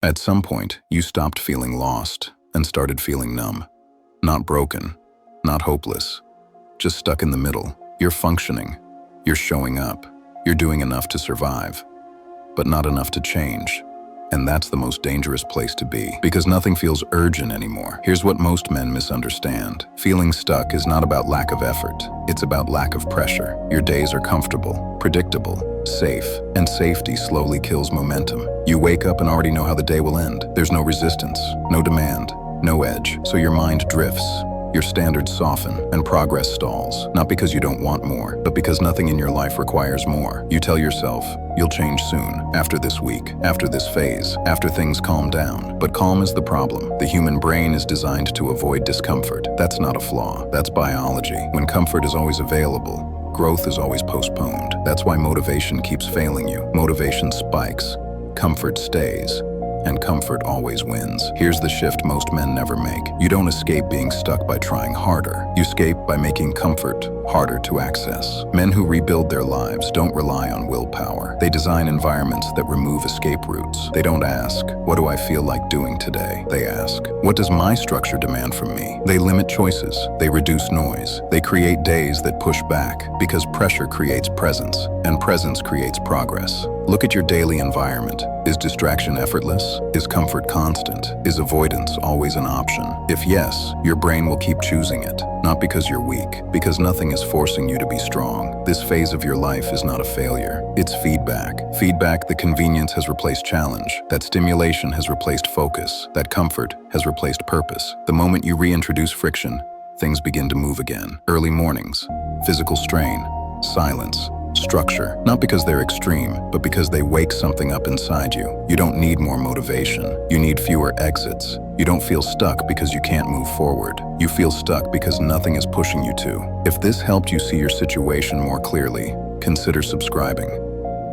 At some point, you stopped feeling lost and started feeling numb. Not broken, not hopeless, just stuck in the middle. You're functioning, you're showing up, you're doing enough to survive, but not enough to change. And that's the most dangerous place to be, because nothing feels urgent anymore. Here's what most men misunderstand. Feeling stuck is not about lack of effort. It's about lack of pressure. Your days are comfortable, predictable, safe, and safety slowly kills momentum. You wake up and already know how the day will end. There's no resistance, no demand, no edge. So your mind drifts. Your standards soften and progress stalls, not because you don't want more, but because nothing in your life requires more. You tell yourself, you'll change soon, after this week, after this phase, after things calm down. But calm is the problem. The human brain is designed to avoid discomfort. That's not a flaw, that's biology. When comfort is always available, growth is always postponed. That's why motivation keeps failing you. Motivation spikes, comfort stays, and comfort always wins. Here's the shift most men never make. You don't escape being stuck by trying harder. You escape by making comfort harder to access. Men who rebuild their lives don't rely on willpower. They design environments that remove escape routes. They don't ask, what do I feel like doing today? They ask, what does my structure demand from me? They limit choices. They reduce noise. They create days that push back, because pressure creates presence, and presence creates progress. Look at your daily environment. Is distraction effortless? Is comfort constant? Is avoidance always an option? If yes, your brain will keep choosing it. Not because you're weak, because nothing is forcing you to be strong. This phase of your life is not a failure. It's feedback. Feedback that convenience has replaced challenge, that stimulation has replaced focus, that comfort has replaced purpose. The moment you reintroduce friction, things begin to move again. Early mornings, physical strain, silence, structure, not because they're extreme, but because they wake something up inside you. You don't need more motivation. You need fewer exits. You don't feel stuck because you can't move forward. You feel stuck because nothing is pushing you to. If this helped you see your situation more clearly, consider subscribing.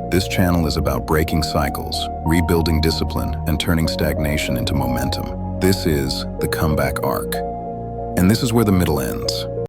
This channel is about breaking cycles, rebuilding discipline, and turning stagnation into momentum. This is the comeback arc. And this is where the middle ends.